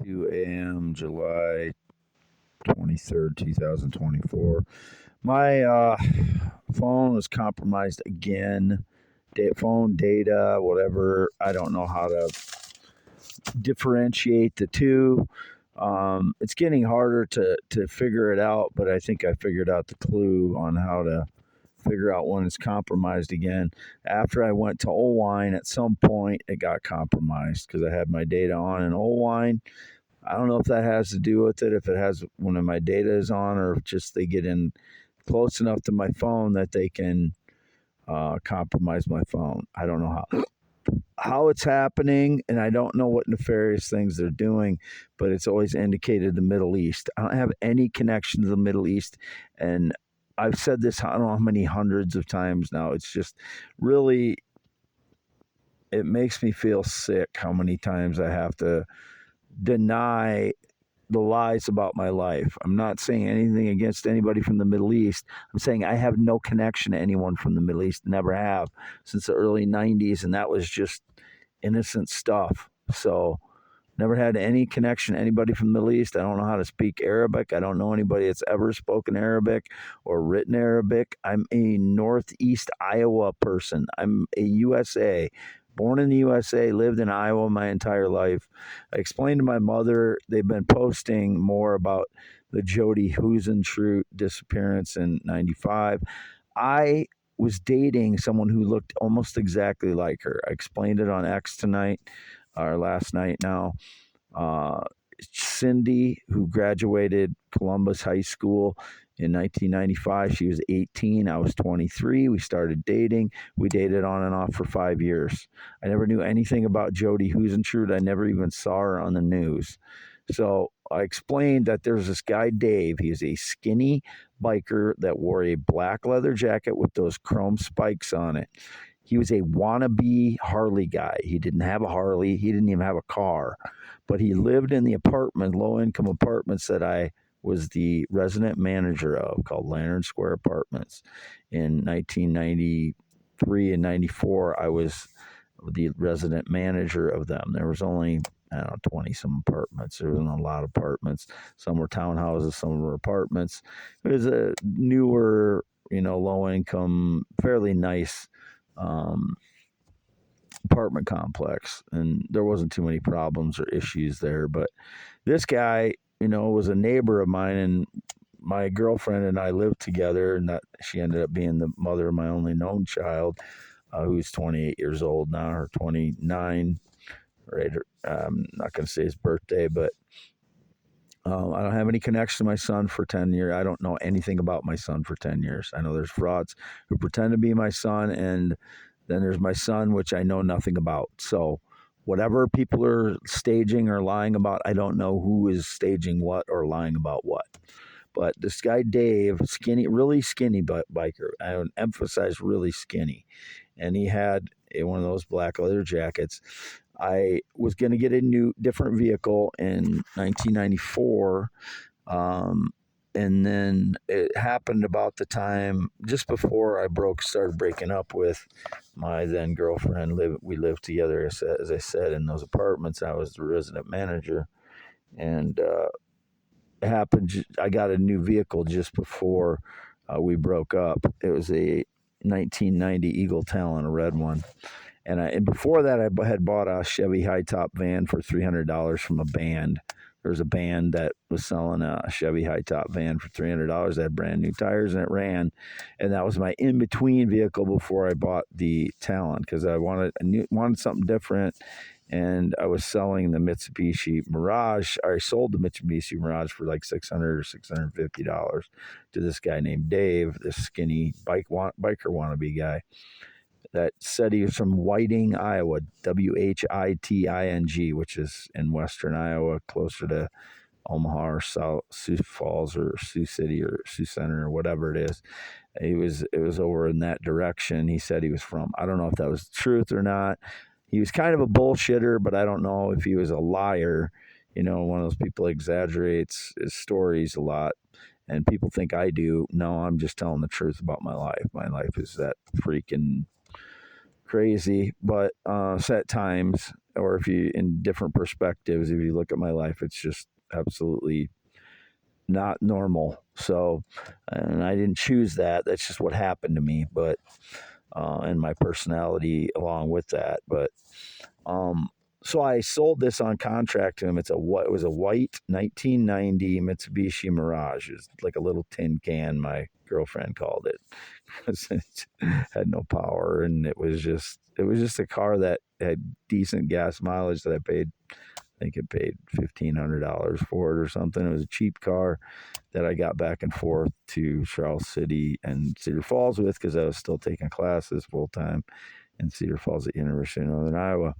2 a.m., July 23rd, 2024. My phone was compromised again. Phone data, whatever. I don't know how to differentiate the two. It's getting harder to figure it out, but I think I figured out the clue on how to figure out when it's compromised again. After I went to Oelwein, at some point it got compromised because I had my data on in Oelwein. I don't know if that has to do with it, if it has when my data is on, or if just they get in close enough to my phone that they can compromise my phone. I don't know how it's happening, and I don't know what nefarious things they're doing, but it's always indicated the Middle East. I don't have any connection to the Middle East, and I've said this I don't know how many hundreds of times now. It's just really, it makes me feel sick how many times I have to deny the lies about my life. I'm not saying anything against anybody from the Middle East. I'm saying I have no connection to anyone from the Middle East, never have since the early 90s, and that was just innocent stuff. So, never had any connection to anybody from the Middle East. I don't know how to speak Arabic. I don't know anybody that's ever spoken Arabic or written Arabic. I'm a Northeast Iowa person. I'm a USA. Born in the USA, lived in Iowa my entire life. I explained to my mother, they've been posting more about the Jody Huisentruit disappearance in 95. I was dating someone who looked almost exactly like her. I explained it on X tonight, or last night now. Uh, Cindy, who graduated Columbus High School in 1995, she was 18. I was 23. We started dating. We dated on and off for 5 years. I never knew anything about Jody Huisentruit. I never even saw her on the news. So I explained that there's this guy, Dave. He is a skinny biker that wore a black leather jacket with those chrome spikes on it. He was a wannabe Harley guy. He didn't have a Harley. He didn't even have a car, but he lived in the apartment, low income apartments that I was the resident manager of, called Lantern Square Apartments. In 1993 and 94, I was the resident manager of them. There was only, I don't know, 20 some apartments. There wasn't a lot of apartments. Some were townhouses, some were apartments. It was a newer, low income, fairly nice um, apartment complex, and there wasn't too many problems or issues there. But this guy, was a neighbor of mine, and my girlfriend and I lived together, and that she ended up being the mother of my only known child, who's 28 years old now, or 29. Right, I'm not going to say his birthday, but I don't have any connection to my son for 10 years. I don't know anything about my son for 10 years. I know there's frauds who pretend to be my son, and then there's my son, which I know nothing about. So whatever people are staging or lying about, I don't know who is staging what or lying about what. But this guy, Dave, skinny, really skinny biker. I would emphasize really skinny. And he had one of those black leather jackets. I was going to get a different vehicle in 1994. And then it happened about the time just before I started breaking up with my then girlfriend. We lived together, as I said, in those apartments. I was the resident manager, and it happened. I got a new vehicle just before we broke up. It was a 1990 Eagle Talon, a red one. And before that, I had bought a Chevy high top van for $300 from a band. There was a band that was selling a Chevy high top van for $300. That had brand new tires and it ran. And that was my in between vehicle before I bought the Talon, because I wanted something different. And I was selling the Mitsubishi Mirage. I sold the Mitsubishi Mirage for like $600 or $650 to this guy named Dave, this skinny biker wannabe guy that said he was from Whiting, Iowa, Whiting, which is in western Iowa, closer to Omaha or Sioux Falls or Sioux City or Sioux Center or whatever it is. It was over in that direction. He said he was from. I don't know if that was the truth or not. He was kind of a bullshitter, but I don't know if he was a liar. One of those people exaggerates his stories a lot, and people think I do. No, I'm just telling the truth about my life. My life is that freaking crazy, but at times, or if you in different perspectives, if you look at my life, it's just absolutely not normal. So, and I didn't choose that. That's just what happened to me. But and my personality along with that. But um, so I sold this on contract to him. It was a white 1990 Mitsubishi Mirage. It's like a little tin can. My girlfriend called it because it had no power, and it was just a car that had decent gas mileage that I paid. I think it paid $1,500 for it or something. It was a cheap car that I got back and forth to Charles City and Cedar Falls with because I was still taking classes full time in Cedar Falls at University of Northern Iowa.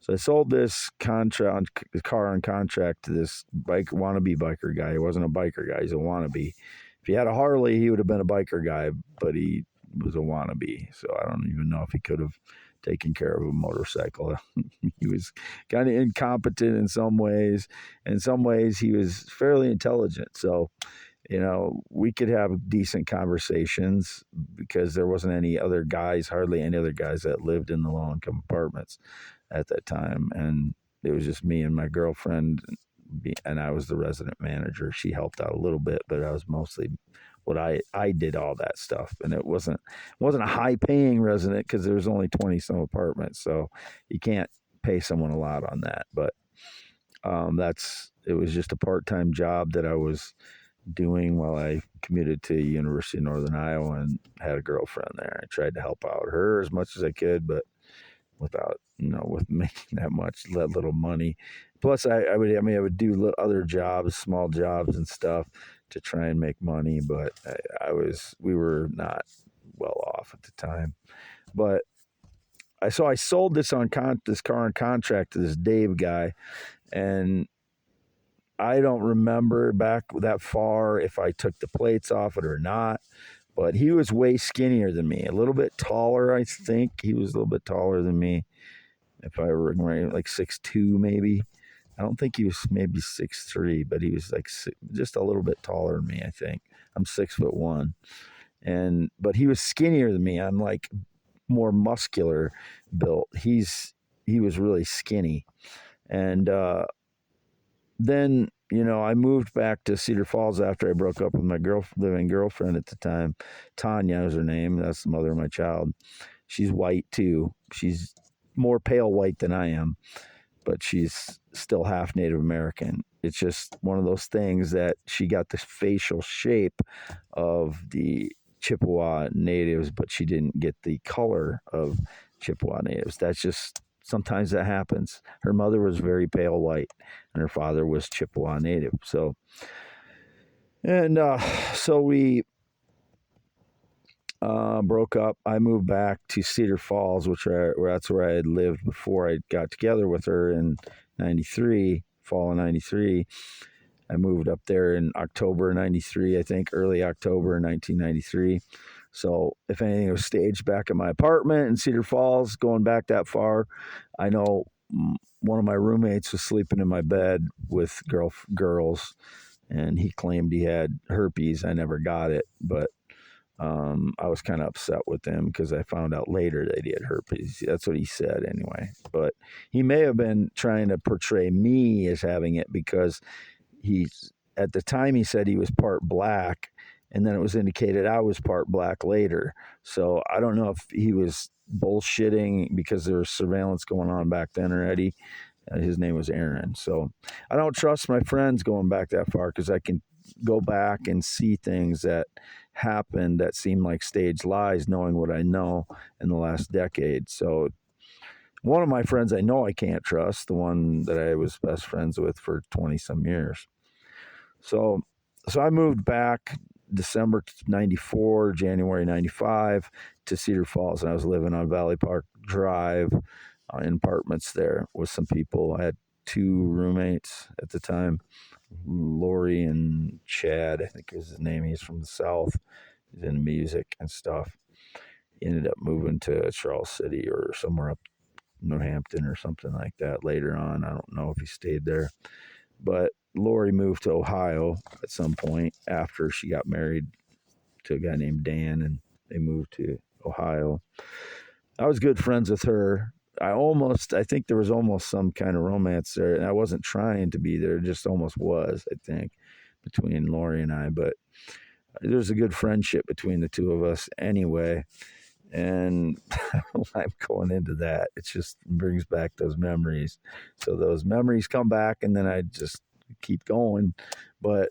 So I sold this car on contract to this wannabe biker guy. He wasn't a biker guy; he's a wannabe. If he had a Harley, he would have been a biker guy, but he was a wannabe. So I don't even know if he could have taken care of a motorcycle. He was kind of incompetent in some ways. In some ways, he was fairly intelligent. So, we could have decent conversations because there wasn't hardly any other guys that lived in the low-income apartments at that time. And it was just me and my girlfriend, and I was the resident manager. She helped out a little bit, but I was mostly I did all that stuff. And it wasn't a high-paying resident because there was only 20-some apartments. So you can't pay someone a lot on that. But it was just a part-time job that I was doing while I commuted to University of Northern Iowa and had a girlfriend there. I tried to help out her as much as I could, but without, with making that little money. Plus, I would do other jobs, small jobs and stuff to try and make money, but we were not well off at the time. But I sold this car on contract to this Dave guy, and I don't remember back that far if I took the plates off it or not, but he was way skinnier than me, a little bit taller. I think he was a little bit taller than me. If I remember, like 6'2", maybe. I don't think he was maybe 6'3", but he was like just a little bit taller than me. I think I'm 6'1", but he was skinnier than me. I'm like more muscular built. He was really skinny, and then I moved back to Cedar Falls after I broke up with my living girlfriend at the time. Tanya was her name. That's the mother of my child. She's white too. She's more pale white than I am, but she's still half Native American. It's just one of those things that she got the facial shape of the Chippewa natives, but she didn't get the color of Chippewa natives. That's just, sometimes that happens. Her mother was very pale white, and her father was Chippewa native. So we broke up. I moved back to Cedar Falls, that's where I had lived before I got together with her in '93, fall of '93. I moved up there in October '93, I think, early October 1993. So if anything was staged back at my apartment in Cedar Falls, going back that far, I know one of my roommates was sleeping in my bed with girls, and he claimed he had herpes. I never got it, but I was kind of upset with him because I found out later that he had herpes. That's what he said anyway. But he may have been trying to portray me as having it because at the time he said he was part black, and then it was indicated I was part black later. So I don't know if he was bullshitting because there was surveillance going on back then already. His name was Aaron. So I don't trust my friends going back that far because I can go back and see things that happened that seem like staged lies, knowing what I know in the last decade. So one of my friends I know I can't trust, the one that I was best friends with for 20 some years. So I moved back December 94, January 95 to Cedar Falls, and I was living on Valley Park Drive in apartments there with some people. I had 2 roommates at the time, Lori and Chad, I think is his name. He's from the South. He's into music and stuff. He ended up moving to Charles City or somewhere up New Hampton or something like that later on. I don't know if he stayed there. But Lori moved to Ohio at some point after she got married to a guy named Dan, and they moved to Ohio. I was good friends with her. I think there was almost some kind of romance there, and I wasn't trying to be there. It just almost was, I think, between Lori and I. But there's a good friendship between the two of us anyway. And I'm going into that. It just brings back those memories. So those memories come back, and then I just keep going. But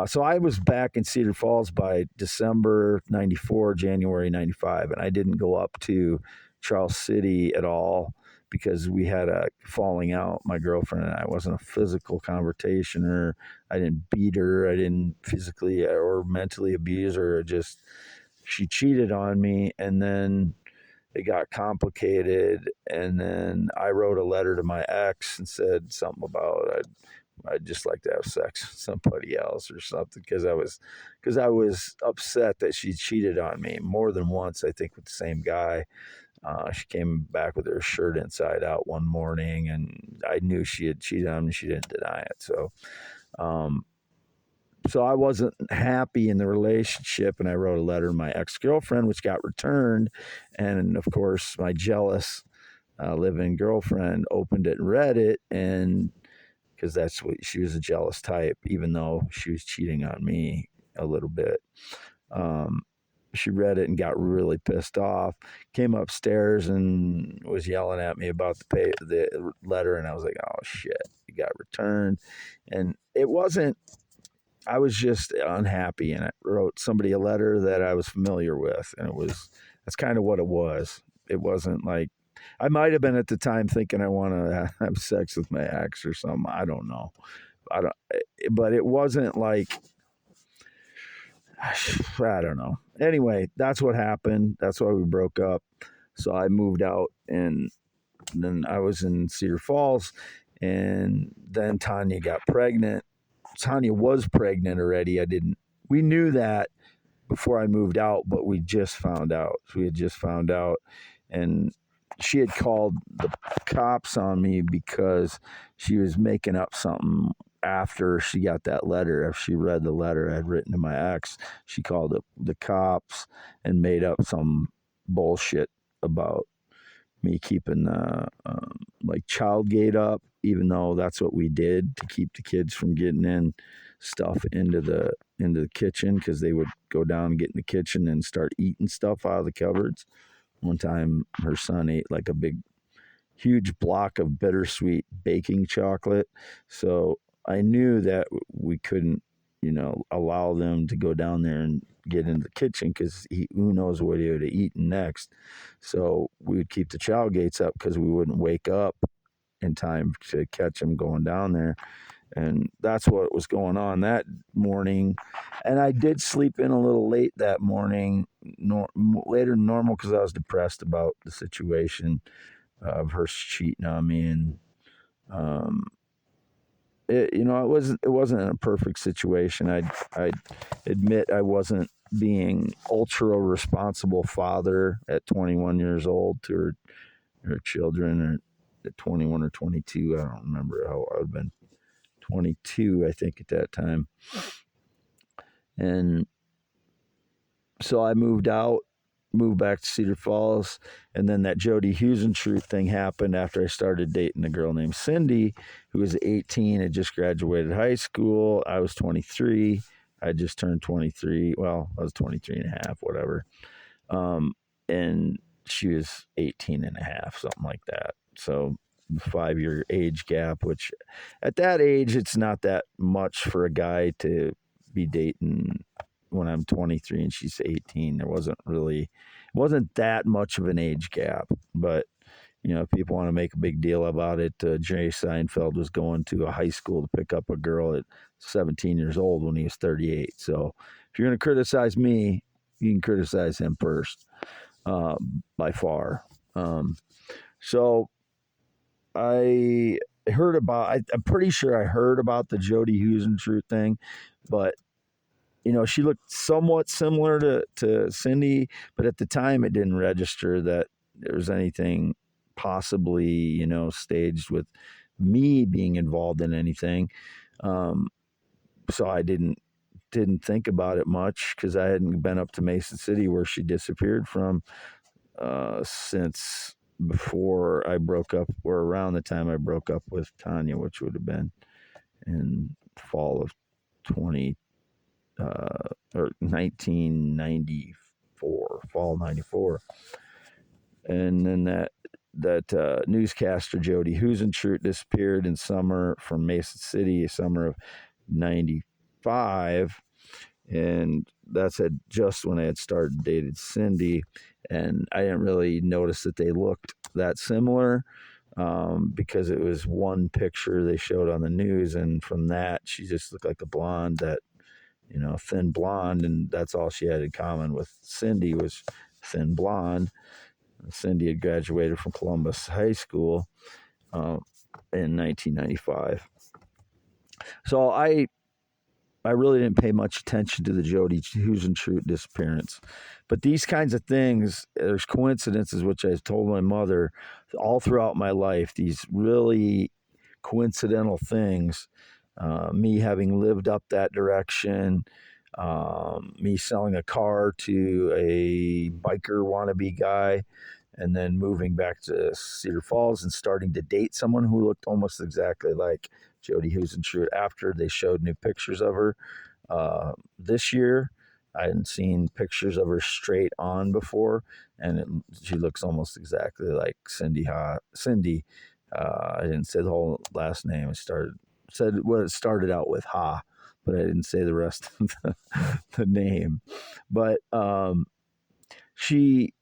so I was back in Cedar Falls by December 94, January 95, and I didn't go up to Charles City at all because we had a falling out, my girlfriend and I. It wasn't a physical confrontation, or I didn't beat her. I didn't physically or mentally abuse her. Just she cheated on me, and then it got complicated, and then I wrote a letter to my ex and said something about I'd just like to have sex with somebody else or something, because I was upset that she cheated on me more than once. I think with the same guy. She came back with her shirt inside out one morning, and I knew she had cheated on me. She didn't deny it. Um, so I wasn't happy in the relationship, and I wrote a letter to my ex-girlfriend, which got returned. And of course, my jealous live-in girlfriend opened it and read it, and because that's what she was, a jealous type, even though she was cheating on me a little bit. Um, she read it and got really pissed off. Came upstairs and was yelling at me about the letter, and I was like, "Oh shit, it got returned." And it wasn't. I was just unhappy, and I wrote somebody a letter that I was familiar with, and that's kind of what it was. It wasn't like I might have been at the time thinking I want to have sex with my ex or something. I don't know. I don't, but it wasn't like I don't know. Anyway, that's what happened. That's why we broke up. So I moved out, and then I was in Cedar Falls, and then Tanya got pregnant. Tanya was pregnant already. We knew that before I moved out, but we just found out. We had just found out, and she had called the cops on me because she was making up something after she got that letter. If she read the letter I had written to my ex, she called up the cops and made up some bullshit about me keeping like child gate up, even though that's what we did to keep the kids from getting in stuff into the kitchen, because they would go down and get in the kitchen and start eating stuff out of the cupboards. One time, her son ate like a big, huge block of bittersweet baking chocolate, so I knew that we couldn't, allow them to go down there and get into the kitchen, because who knows what he would have eaten next. So we would keep the child gates up because we wouldn't wake up in time to catch him going down there. And that's what was going on that morning. And I did sleep in a little late that morning, later than normal, because I was depressed about the situation of her cheating on me. And um, it wasn't a perfect situation. I admit I wasn't being ultra responsible father at 21 years old to her children, or at 21 or 22. I don't remember how I would have been. 22, I think, at that time. And so I moved back to Cedar Falls, and then that Jody Husenschruth thing happened after I started dating a girl named Cindy, who was 18, had just graduated high school. I was 23. I just turned 23. Well, I was 23 and a half, whatever. And she was 18 and a half, something like that. So 5-year age gap, which at that age, it's not that much for a guy to be dating when I'm 23 and she's 18. Wasn't that much of an age gap, but people want to make a big deal about it. Jerry Seinfeld was going to a high school to pick up a girl at 17 years old when he was 38. So if you're going to criticize me, you can criticize him first, by far. So I heard about, I'm pretty sure I heard about the Jody Husenschruth thing, but she looked somewhat similar to Cindy, but at the time it didn't register that there was anything possibly, staged with me being involved in anything. So I didn't think about it much, because I hadn't been up to Mason City where she disappeared from. since before I broke up, or around the time I broke up with Tanya, which would have been in fall of 20 or 1994, fall 94. And then that newscaster Jody Huisentruit disappeared in summer from Mason City, summer of 95. And that's just when I had started dating Cindy, and I didn't really notice that they looked that similar, because it was one picture they showed on the news, and from that she just looked like a blonde, that thin blonde, and that's all she had in common with Cindy was thin blonde. Cindy had graduated from Columbus High School in 1995. So I really didn't pay much attention to the Jody Huisentruit disappearance. But these kinds of things, there's coincidences, which I've told my mother all throughout my life, these really coincidental things, me having lived up that direction, me selling a car to a biker wannabe guy, and then moving back to Cedar Falls and starting to date someone who looked almost exactly like Jody Huisentruit after they showed new pictures of her. This year, I hadn't seen pictures of her straight on before, and she looks almost exactly like Cindy. Cindy. I didn't say the whole last name. It started out with Ha, but I didn't say the rest of the name. But she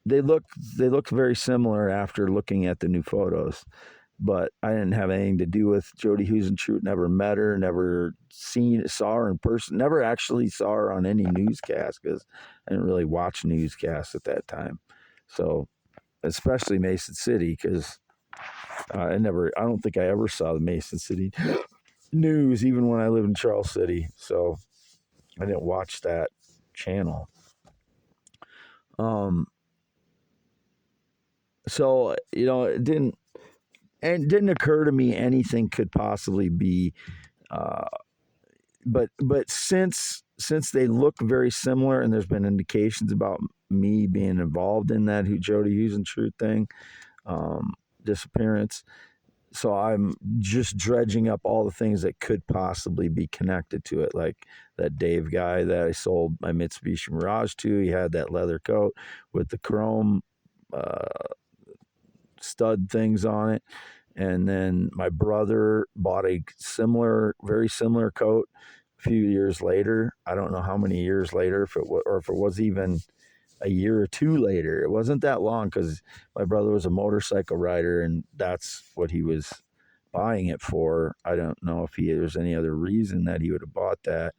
they look very similar after looking at the new photos. But I didn't have anything to do with Jody Huisentruit. Never met her. Never saw her in person. Never actually saw her on any newscast, because I didn't really watch newscasts at that time. So, especially Mason City, because I don't think I ever saw the Mason City news, even when I lived in Charles City. So I didn't watch that channel. So it didn't occur to me anything could possibly be. But since they look very similar, and there's been indications about me being involved in that Jody Huisentruit thing, disappearance. So I'm just dredging up all the things that could possibly be connected to it, like that Dave guy that I sold my Mitsubishi Mirage to. He had that leather coat with the chrome stud things on it. And then my brother bought a very similar coat a few years later. I don't know how many years later, if it was even a year or two later. It wasn't that long, because my brother was a motorcycle rider, and that's what he was buying it for. I don't know if there's any other reason that he would have bought that,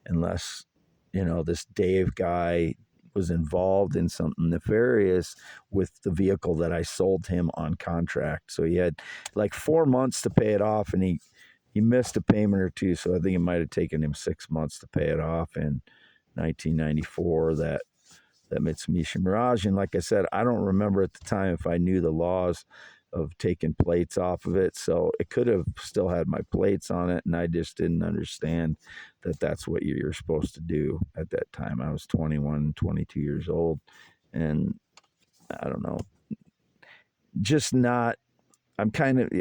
unless this Dave guy was involved in something nefarious with the vehicle that I sold him on contract. So he had like 4 months to pay it off, and he missed a payment or two. So I think it might have taken him 6 months to pay it off in 1994, that Mitsubishi Mirage. And like I said, I don't remember at the time if I knew the laws of taking plates off of it. So it could have still had my plates on it, and I just didn't understand that that's what you're supposed to do at that time. I was 21, 22 years old, and I don't know, just not. I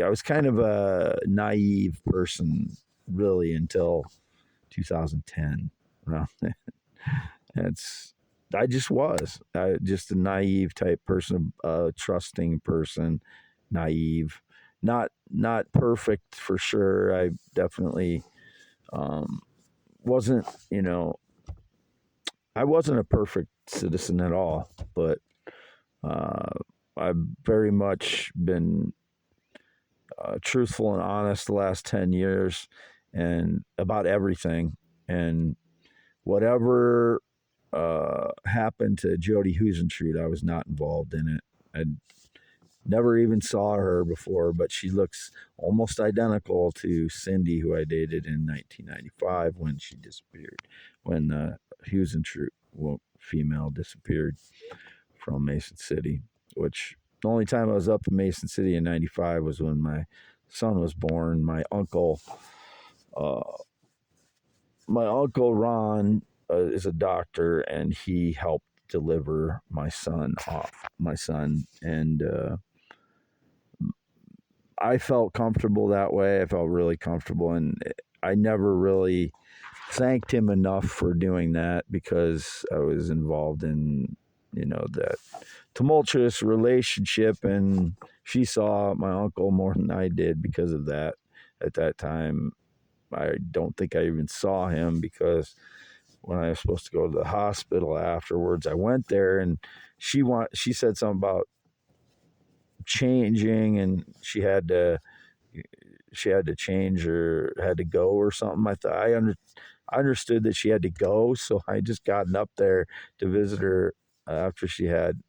was kind of a naive person, really, until 2010. Well, I just was just a naive type person, a trusting person, naive, not perfect for sure. I definitely wasn't, I wasn't a perfect citizen at all, but I've very much been truthful and honest the last 10 years, and about everything. And whatever happened to Jody Huisentruit, I was not involved in it. I never even saw her before, but she looks almost identical to Cindy, who I dated in 1995 when she disappeared, when Huisentruit, female, disappeared from Mason City. Which the only time I was up in Mason City in 95 was when my son was born. My uncle Ron is a doctor, and he helped deliver my son off. And I felt comfortable that way. I felt really comfortable, and I never really thanked him enough for doing that because I was involved in, that tumultuous relationship, and she saw my uncle more than I did because of that. At that time, I don't think I even saw him because when I was supposed to go to the hospital afterwards, I went there, and she said something about changing, and she had to change or had to go or something. I understood that she had to go, so I just gotten up there to visit her after she had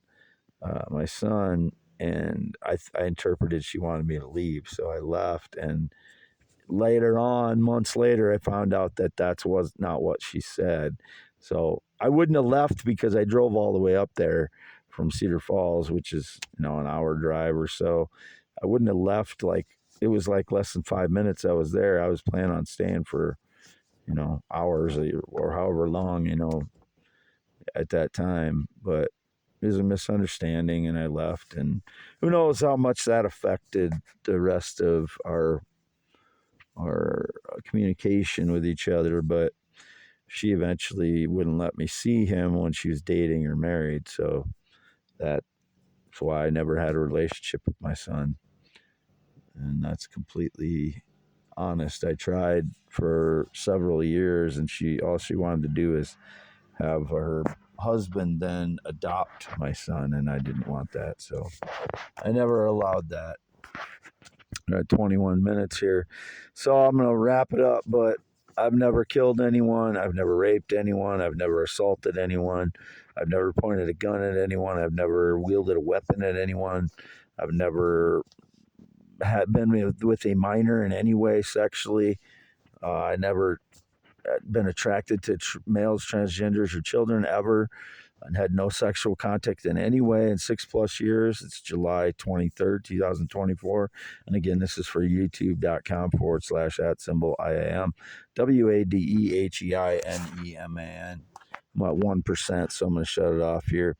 my son, and I interpreted she wanted me to leave, so I left. And later on, months later, I found out that was not what she said. So I wouldn't have left because I drove all the way up there from Cedar Falls, which is an hour drive or so. I wouldn't have left. Like, it was like less than 5 minutes I was there. I was planning on staying for hours or however long at that time, but it was a misunderstanding, and I left. And who knows how much that affected the rest of our communication with each other, but she eventually wouldn't let me see him when she was dating or married. So that's why I never had a relationship with my son. And that's completely honest. I tried for several years, and all she wanted to do is have her husband then adopt my son, and I didn't want that. So I never allowed that. We're at 21 minutes here. So I'm going to wrap it up, but I've never killed anyone. I've never raped anyone. I've never assaulted anyone. I've never pointed a gun at anyone. I've never wielded a weapon at anyone. I've never been with a minor in any way sexually. I never been attracted to males, transgenders, or children ever, and had no sexual contact in any way in 6+ years. It's July 23rd, 2024. And again, this is for youtube.com/@IAM WADEHEINEMAN. I'm at 1%, so I'm going to shut it off here.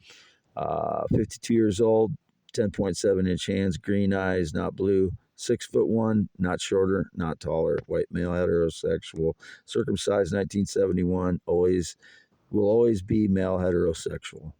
52 years old, 10.7-inch hands, green eyes, not blue. 6'1", not shorter, not taller. White male, heterosexual, circumcised 1971. Will always be male, heterosexual.